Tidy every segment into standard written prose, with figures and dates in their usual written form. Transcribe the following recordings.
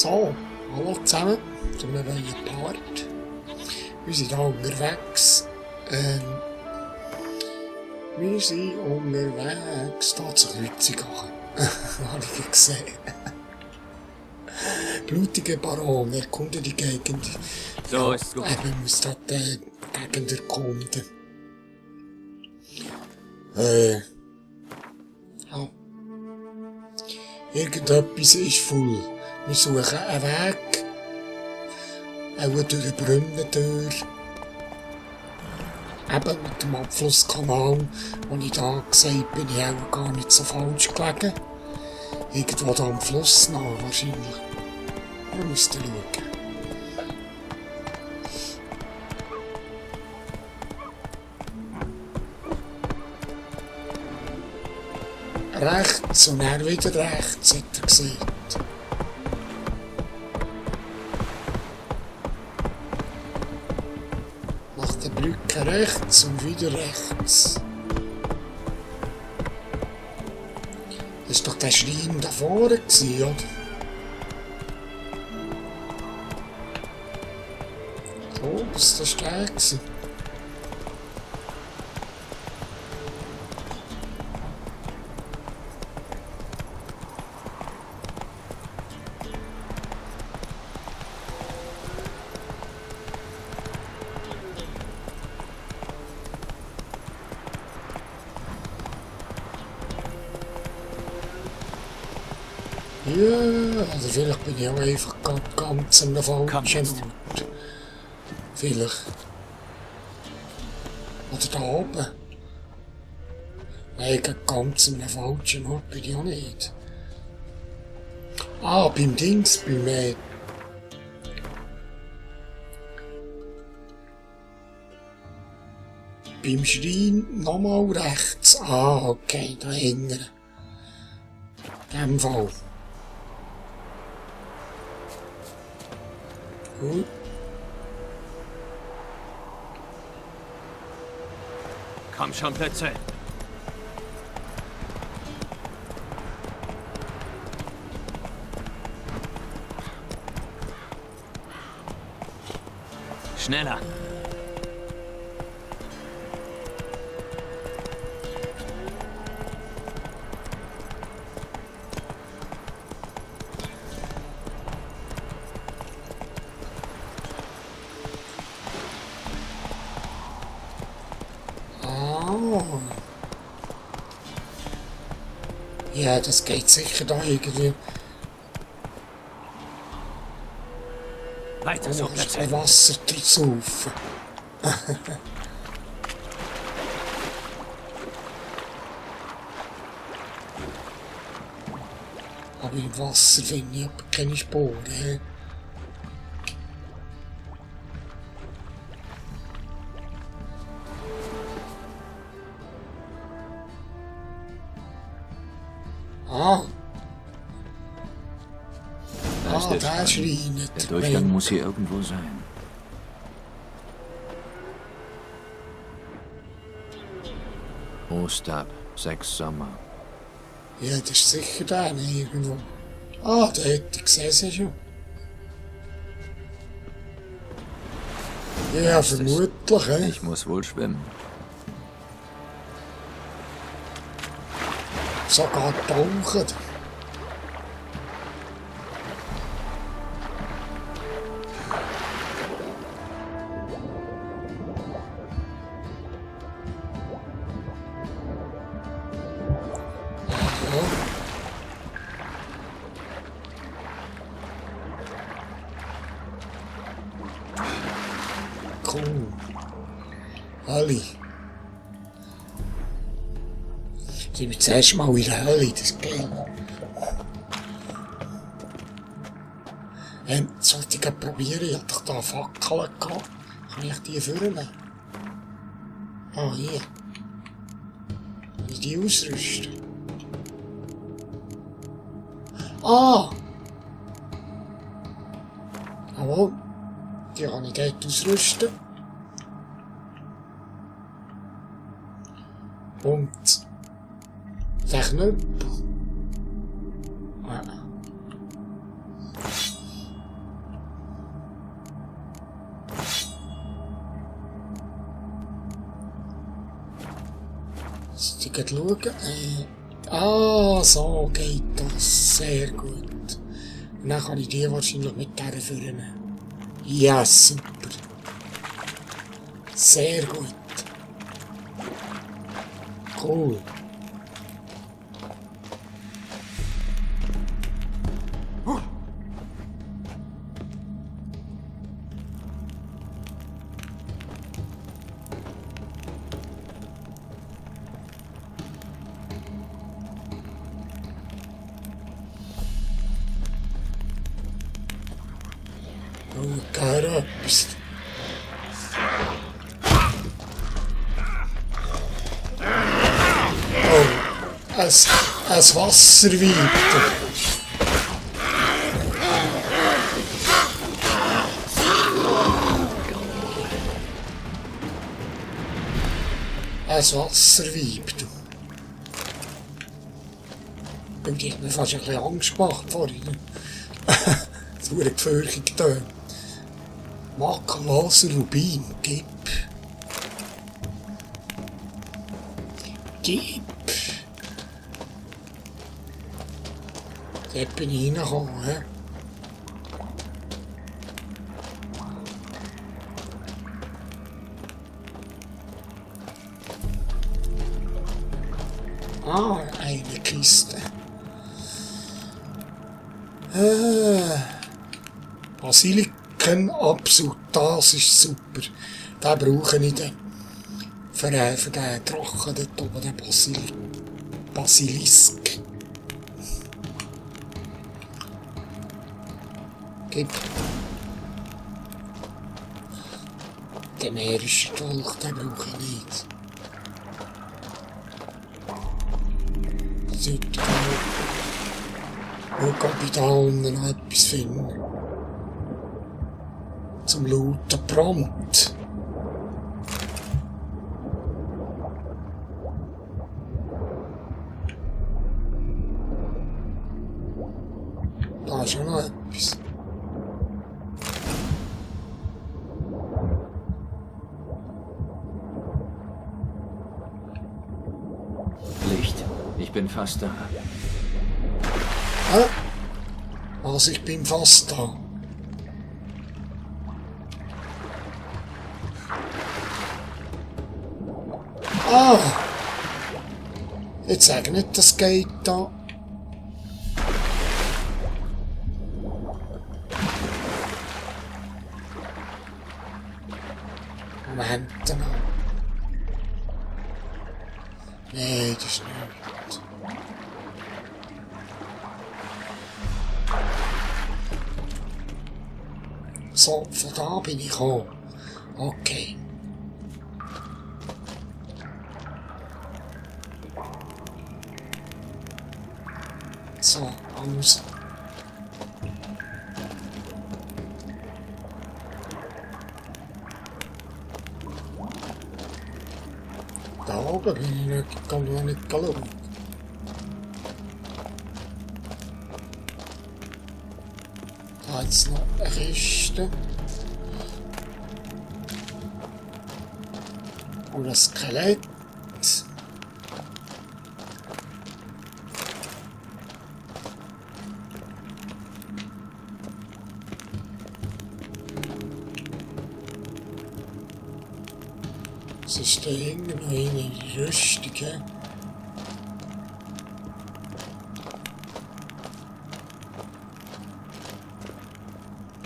So, hallo zusammen zu einem neuen Part. Wir sind hier unterwegs. Wir sind unterwegs hier zu Kreuzigachen. Habe ich gesehen. Blutige Baron erkundet die Gegend. So ist gut. Eben muss dort die Gegend erkunden. Ja. Irgendetwas ist voll. Wir suchen einen Weg. Auch durch den Brunnen durch. Eben mit dem Abflusskanal, wo ich da gesehen bin, ich auch gar nicht so falsch gelegen. Irgendwo da am Fluss nach wahrscheinlich. Wir müssen schauen. Rechts und dann wieder rechts, hat er gesehen. Nach der Brücke rechts und wieder rechts. Das war doch der Schrein da vorne, oder? So, das war der gewesen. Ja, also vielleicht bin ich auch einfach ganz an der falschen Ort. Vielleicht. Oder da oben. Nein, ganz an der falschen Ort bin ich auch nicht. Ah, beim Dings, beim Schrein nochmal rechts. Ah, okay, da hinten. In dem Fall. Gut. Komm schon, Plätze. Schneller. Ja, das geht sicher da irgendwie. Weiter so, Oh, Plätze. ein Wasser saufen. Aber im Wasser finde ich aber keine Spuren. Ah. Da ist der Der Schrein. Schrein. Der Durchgang muss hier irgendwo sein. Ostab, 6 Sommer. Ja, das ist sicher der irgendwo. Ah, da hätte ich gesehen schon. Ja, vermutlich, hä? Ich muss wohl schwimmen. Sogar tauchen. Cool. Ali. Sind wir zuerst mal in der Hölle, das ist geil. Sollte ich probieren, ich hatte doch da Fackeln gehabt. Kann ich die führen? Ah, hier. Kann ich die ausrüsten? Ah! Jawohl. Die kann ich dort ausrüsten. Und der Knüppel. Jetzt ich schauen. So geht das. Sehr gut. Und dann kann ich die wahrscheinlich mit der führen. Ja, super. Sehr gut. Cool. Oh, geil, etwas. Oh, ein Wasserweiter. Ein Wasserweib, du. Und die hat mir fast ein bisschen Angst gemacht vorhin. Das wurde gefürchtet da. Makelloser Rubin, gib. Gib. Dort bin ich reingekommen, hä? Eine Kiste. Basilikenabsud, das ist super. Den brauche ich dann. Für den Drachen dort oben, den Basilisk. Gib. Den mährischen Dolch, den brauche ich nicht. Sollte ich bei da unten noch etwas finden. Zum Looten prompt. Da ist ja noch etwas. Licht. Ich bin fast da. Hä? Also ich bin fast da. Jetzt sag nicht, das geht da. Moment mal. Nee, das ist nicht. So, von da bin ich gekommen. Okay. So, alles. Da oben bin ich nicht, kann ich nicht geschaut. Da jetzt noch eine Kiste. Und ein Skelett. Es ist da irgendwo eine Rüstung.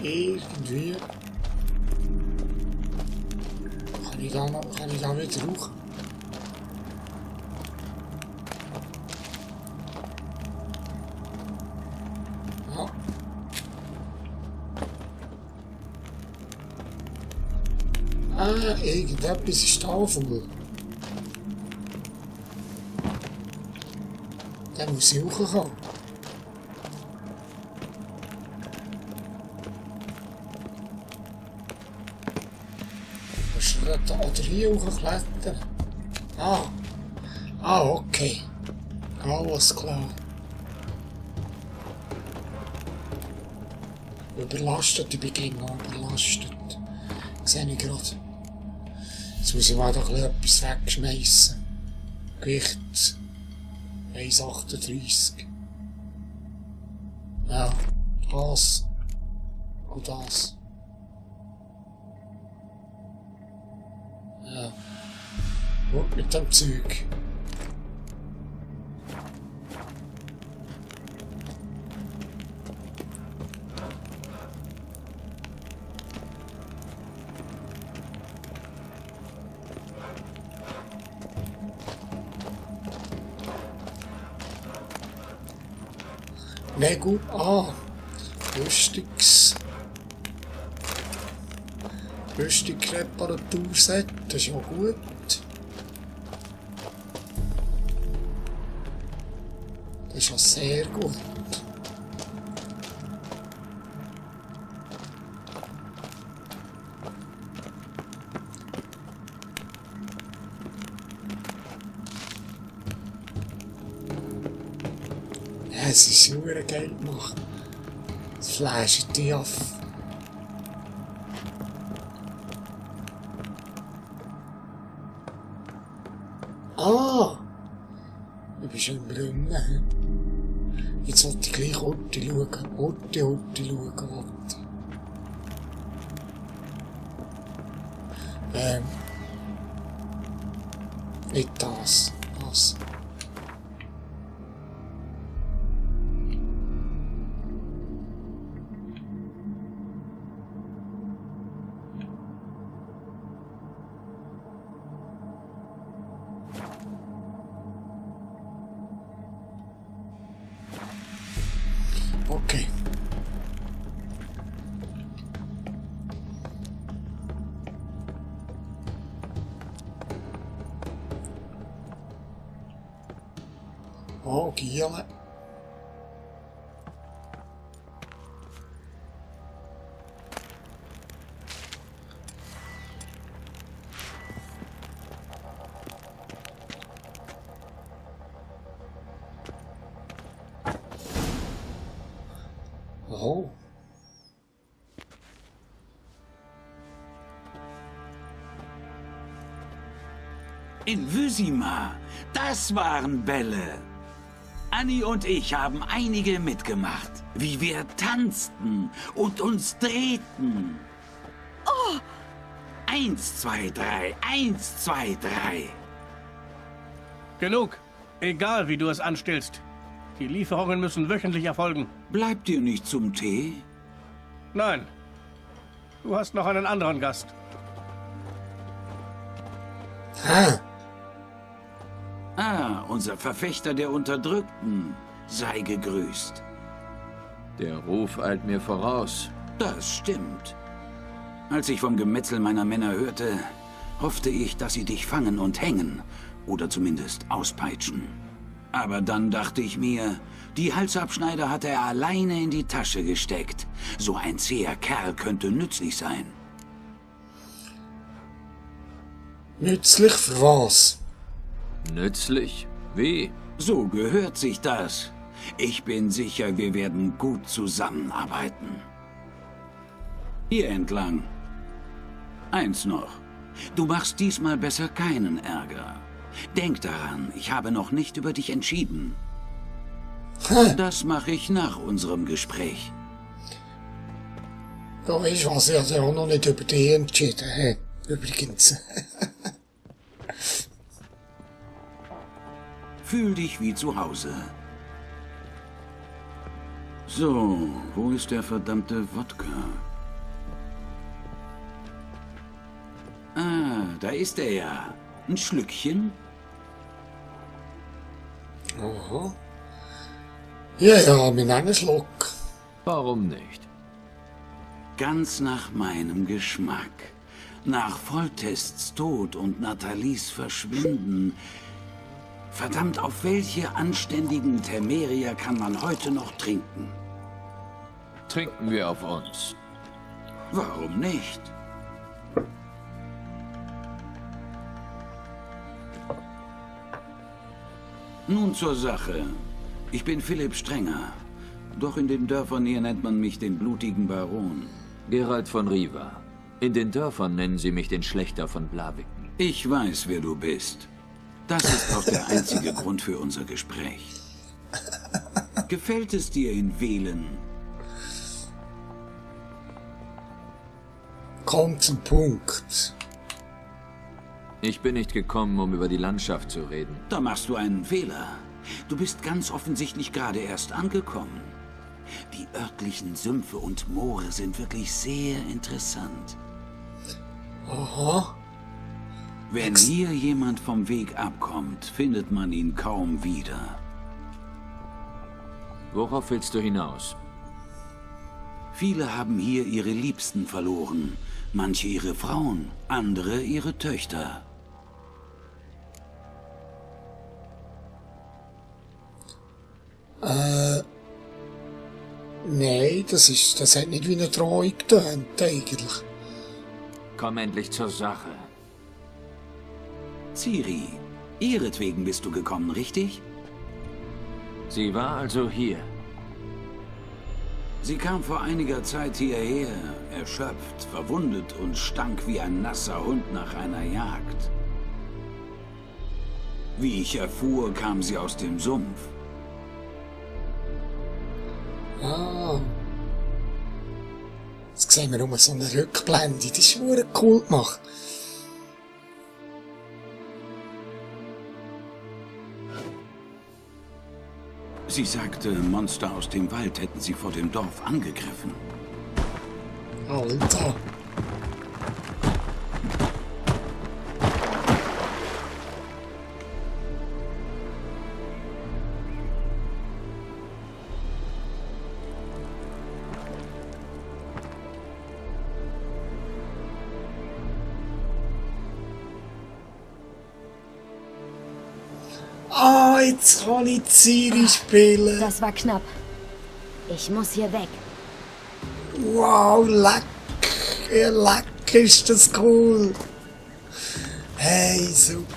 Irgendwie. Kann ich da wieder hoch? Ja. Irgendetwas ist da voll. Dann muss ich hochkommen. Musst du da oder hier hochklettern? Okay. Alles klar. Überlastet, ich bin gegen überlastet. Sehe ich gerade. Jetzt muss ich mal da etwas wegschmeißen. Gewicht 1,38. Ja, das. Und das. Ja. Und mit dem Zeug. Nägel. Ah. Rüstungsreparaturset. Das ist ja gut. Das ist ja sehr gut. Ja, es ist super geil gemacht. Das Fleisch ist auf. Ah! Du bist im Brunnen. Jetzt wollte ich gleich Orte schauen. Orte schauen. Nicht das. Das. Okay. Oh, Giele. Oh. In Wysima, das waren Bälle. Annie und ich haben einige mitgemacht, wie wir tanzten und uns drehten. Oh! 1, 2, 3, 1, 2, 3. Genug. Egal, wie du es anstellst. Die Lieferungen müssen wöchentlich erfolgen. Bleibt ihr nicht zum Tee? Nein. Du hast noch einen anderen Gast. Ah, unser Verfechter der Unterdrückten. Sei gegrüßt. Der Ruf eilt mir voraus. Das stimmt. Als ich vom Gemetzel meiner Männer hörte, hoffte ich, dass sie dich fangen und hängen. Oder zumindest auspeitschen. Aber dann dachte ich mir, die Halsabschneider hat er alleine in die Tasche gesteckt. So ein zäher Kerl könnte nützlich sein. Nützlich für was? Nützlich? Wie? So gehört sich das. Ich bin sicher, wir werden gut zusammenarbeiten. Hier entlang. Eins noch. Du machst diesmal besser keinen Ärger. Denk daran, ich habe noch nicht über dich entschieden. Das mache ich nach unserem Gespräch. Ja, weißt du was, ich habe ja auch noch nicht über die entschieden. Hey, übrigens. Fühl dich wie zu Hause. So, wo ist der verdammte Wodka? Ah, da ist er ja. Ein Schlückchen? Aha. Ja, ja, mit einem Schluck. Warum nicht? Ganz nach meinem Geschmack. Nach Foltests Tod und Nathalies Verschwinden. Verdammt, auf welche anständigen Temeria kann man heute noch trinken? Trinken wir auf uns. Warum nicht? Nun zur Sache. Ich bin Philipp Strenger. Doch in den Dörfern hier nennt man mich den blutigen Baron. Geralt von Riva. In den Dörfern nennen sie mich den Schlächter von Blaviken. Ich weiß, wer du bist. Das ist auch der einzige Grund für unser Gespräch. Gefällt es dir in Velen? Komm zum Punkt. Ich bin nicht gekommen, um über die Landschaft zu reden. Da machst du einen Fehler. Du bist ganz offensichtlich gerade erst angekommen. Die örtlichen Sümpfe und Moore sind wirklich sehr interessant. Aha. Wenn hier jemand vom Weg abkommt, findet man ihn kaum wieder. Worauf willst du hinaus? Viele haben hier ihre Liebsten verloren. Manche ihre Frauen, andere ihre Töchter. Nein, das hat nicht wie eine Drohung getönt, eigentlich. Komm endlich zur Sache. Ciri, ihretwegen bist du gekommen, richtig? Sie war also hier. Sie kam vor einiger Zeit hierher, erschöpft, verwundet und stank wie ein nasser Hund nach einer Jagd. Wie ich erfuhr, kam sie aus dem Sumpf. Ah. Jetzt sehen wir nur so eine Rückblende. Das ist verdammt cool gemacht. Sie sagte, Monster aus dem Wald hätten sie vor dem Dorf angegriffen. Alter. Ah, jetzt kann ich Ciri spielen. Das war knapp. Ich muss hier weg. Wow, leck. Ja, leck, ist das cool. Hey, super.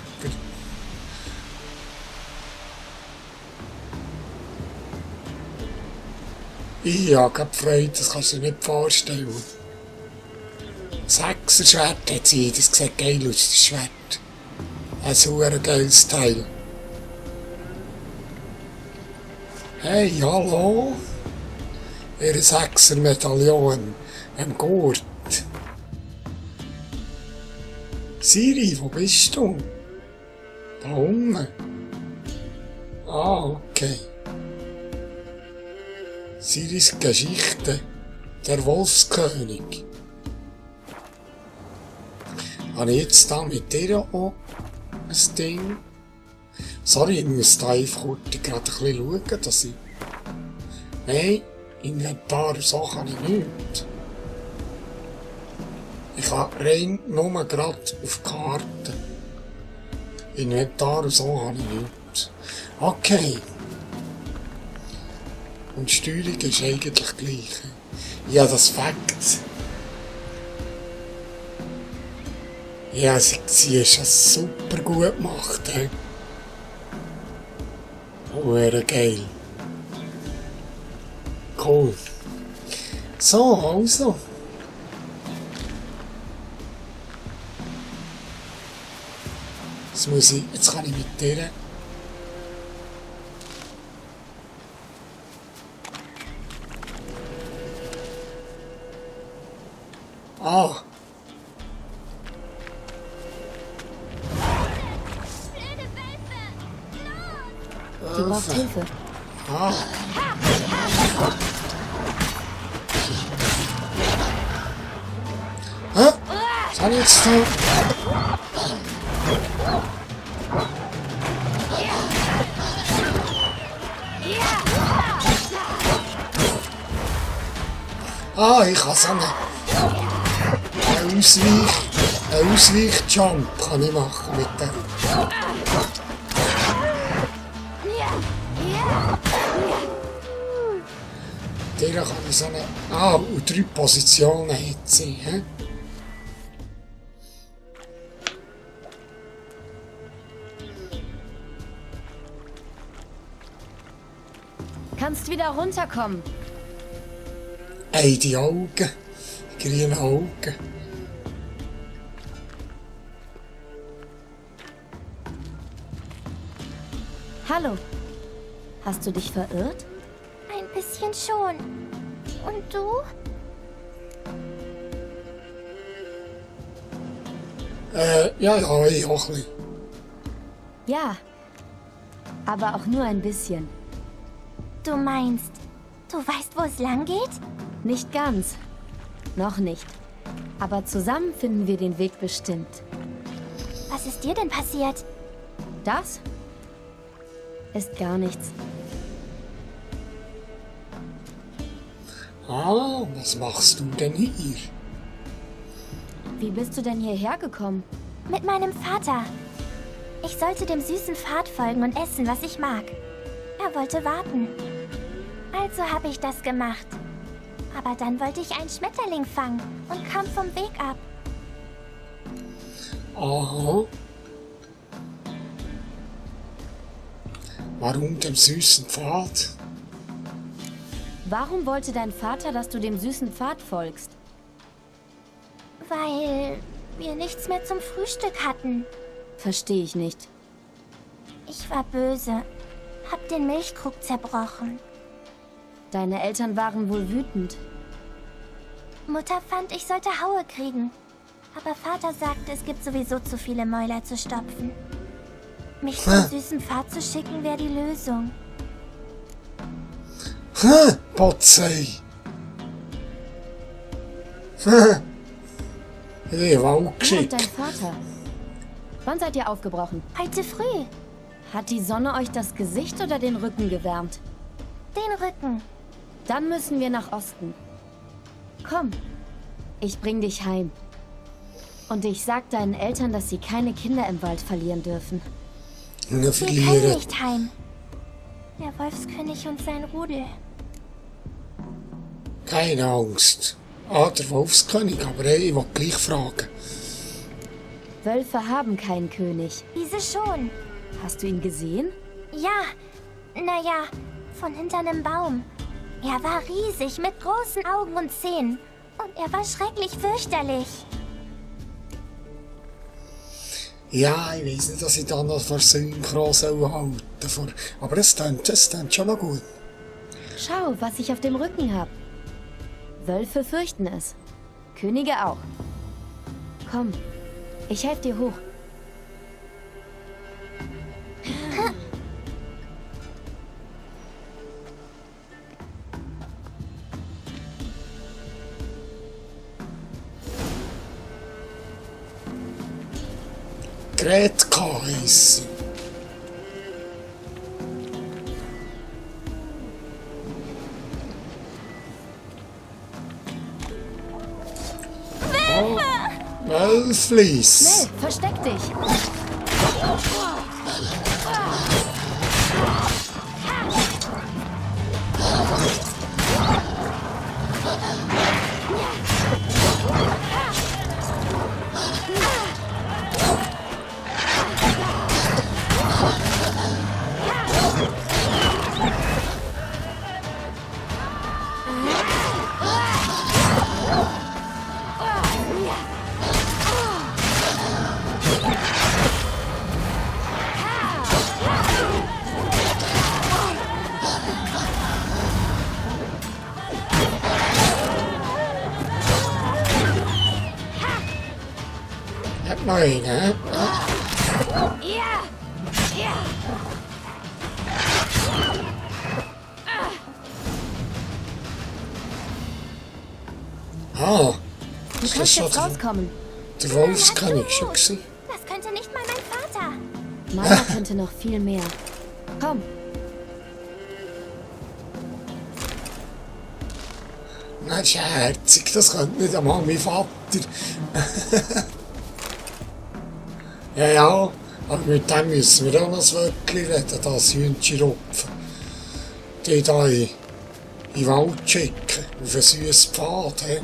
Ich habe gerade Freude, das kannst du dir nicht vorstellen. Sechser-Schwert hat sie, das sieht geil aus, das Schwert. Ein super geiles Teil. Hey, hallo? Ihre Sechser-Medaillon am Gurt. Ciri, wo bist du? Da unten. Ah, okay. Ciris Geschichte. Der Wolfskönig. Habe ich jetzt da mit dir auch ein Ding? Sorry, ich muss da einfach gerade ein bisschen schauen, dass ich... Nein, Inventar und so kann ich nicht. Ich kann rein nur gerade auf die Karte. Inventar und so habe ich nicht. Okay. Und die Steuerung ist eigentlich gleich. Ja, das Fakt. Ja, sie ist das super gut gemacht. He? Wäre geil. Cool. So, also. Jetzt kann ich mit dir. Ah. Die braucht Hilfe. Ah. Hä? Was habe ich jetzt da? Ah, ich kann so einen Ausweich-Jump kann ich machen mit dem. Der kann ich so eine... Ah, und 3 Positionen hat sie, hä? Kannst wieder runterkommen. Ey, die Augen. Die grünen Augen. Hallo. Hast du dich verirrt? Ein bisschen schon. Und du? Ja, ja, ich auch ein bisschen. Ja. Aber auch nur ein bisschen. Du meinst, du weißt, wo es lang geht? Nicht ganz. Noch nicht. Aber zusammen finden wir den Weg bestimmt. Was ist dir denn passiert? Das ist gar nichts. Ah, was machst du denn hier? Wie bist du denn hierher gekommen? Mit meinem Vater. Ich sollte dem süßen Pfad folgen und essen, was ich mag. Er wollte warten. Also habe ich das gemacht. Aber dann wollte ich einen Schmetterling fangen und kam vom Weg ab. Aha. Warum dem süßen Pfad? Warum wollte dein Vater, dass du dem süßen Pfad folgst? Weil wir nichts mehr zum Frühstück hatten. Verstehe ich nicht. Ich war böse. Hab den Milchkrug zerbrochen. Deine Eltern waren wohl wütend. Mutter fand, ich sollte Haue kriegen. Aber Vater sagte, es gibt sowieso zu viele Mäuler zu stopfen. Mich zum süßen Pfad zu schicken, wäre die Lösung. Potzei. In den Wald Du und geschickt. dein Vater. Wann seid ihr aufgebrochen? Heute früh. Hat die Sonne euch das Gesicht oder den Rücken gewärmt? Den Rücken. Dann müssen wir nach Osten. Komm, ich bring dich heim. Und ich sag deinen Eltern, dass sie keine Kinder im Wald verlieren dürfen. Wir Wir können verlieren. nicht heim. Der Wolfskönig und sein Rudel. Keine Angst. Ah, der Wolfskönig, aber ich will gleich fragen. Wölfe haben keinen König. Diese schon. Hast du ihn gesehen? Ja, naja, von hinter einem Baum. Er war riesig, mit großen Augen und Zähnen. Und er war schrecklich fürchterlich. Ja, ich weiss nicht, dass ich da noch vor Synchro halten soll. Aber es klingt schon mal gut. Schau, was ich auf dem Rücken hab. Wölfe fürchten es. Könige auch. Komm, ich helfe dir hoch. Gretka heisst sie. Wölflis. Schnell, versteck dich. Hat noch einen, hä? Ah, Du ist das kannst schon jetzt rauskommen. der Wolfskönig schon gewesen? Das könnte nicht mal mein Vater. Meiner könnte noch viel mehr. Komm, Das ist ja herzig, das könnte nicht einmal mein Vater. Ja, aber mit dem müssen wir auch noch ein Wörtchen reden, das Hühnchen-Rupfen. Die da in den Wald schicken, auf einen süßen Pfad. He?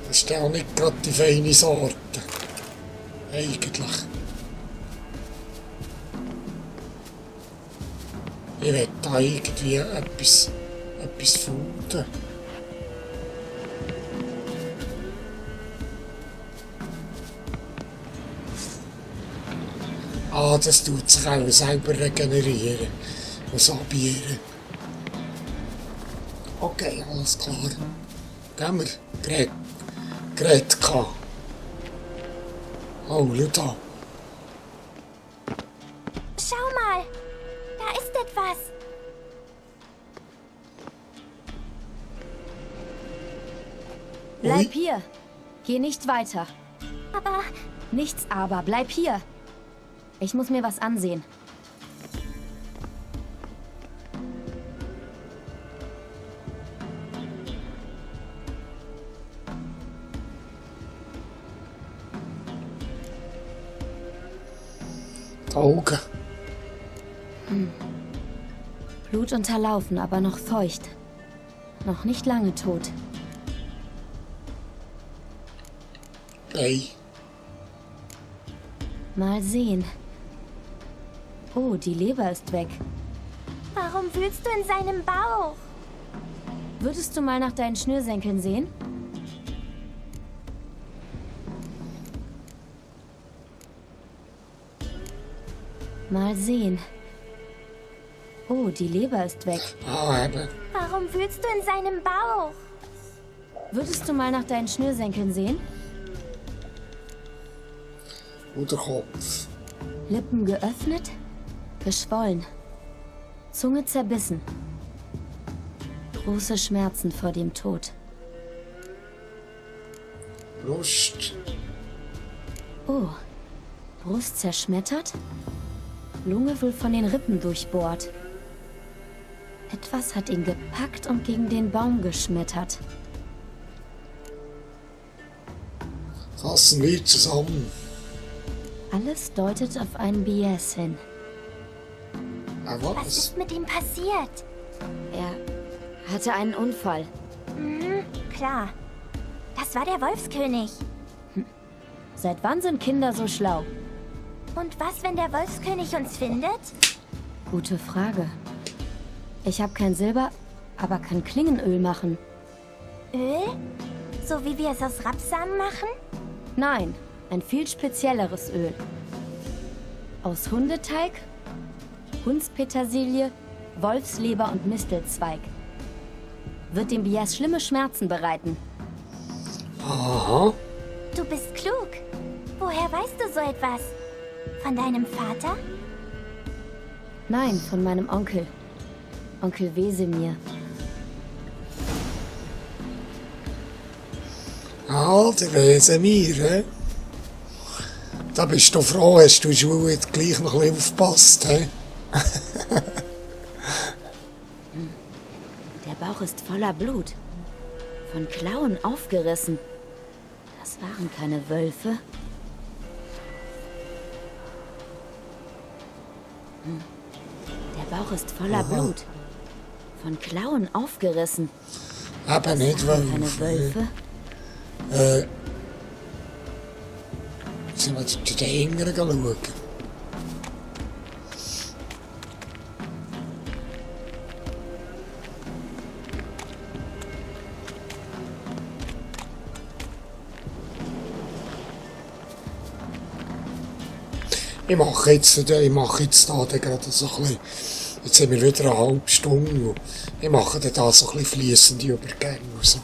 Das ist ja auch nicht gerade die feine Sorte. Eigentlich. Ich will da irgendwie etwas finden. Ah, das tut sich auch selber regenerieren. Und abieren. Okay, alles klar. Gehen wir. Gerät kann. Oh, schau da. Schau mal, da ist etwas. Bleib hier. Geh nicht weiter. Aber Nichts aber, bleib hier. Ich muss mir was ansehen. Die Augen. Blut unterlaufen, aber noch feucht. Noch nicht lange tot. Ei. Mal sehen. Oh, die Leber ist weg. warum wühlst du in seinem Bauch? Würdest du mal nach deinen Schnürsenkeln sehen? Mal sehen. Oh, die Leber ist weg. Ah, eben. Warum wühlst du in seinem Bauch? Würdest du mal nach deinen Schnürsenkeln sehen? Oder Kopf. Lippen geöffnet, geschwollen. Zunge zerbissen. Große Schmerzen vor dem Tod. Brust. Oh, Brust zerschmettert? Lunge wohl von den Rippen durchbohrt. Etwas hat ihn gepackt und gegen den Baum geschmettert. Fassen wir zusammen. Alles deutet auf einen Bias hin. Was? Was ist mit ihm passiert? Er hatte einen Unfall. Klar. Das war der Wolfskönig. Seit wann sind Kinder so schlau? Und was, wenn der Wolfskönig uns findet? Gute Frage. Ich habe kein Silber, aber kann Klingenöl machen. Öl? So wie wir es aus Rapsamen machen? Nein, ein viel spezielleres Öl. Aus Hundeteig, Hundspetersilie, Wolfsleber und Mistelzweig. Wird dem Bias schlimme Schmerzen bereiten. Aha. Du bist klug. Woher weißt du so etwas? Von deinem Vater? Nein, von meinem Onkel. Onkel Wesemir. Ah, der Wesemir, hä? Da bist du froh, hast du in der Schule gleich noch ein bisschen aufgepasst, hä? Der Bauch ist voller Blut. Von Klauen aufgerissen. Das waren keine Wölfe. Der Bauch ist voller Blut. Von Klauen aufgerissen. Aber nicht, Waren keine Wölfe. Sollen wir zu den Hingern schauen? Ich mache jetzt da gerade so ein bisschen, jetzt haben wir wieder eine halbe Stunde, ich mache da so ein bisschen fliessende Übergänge und so.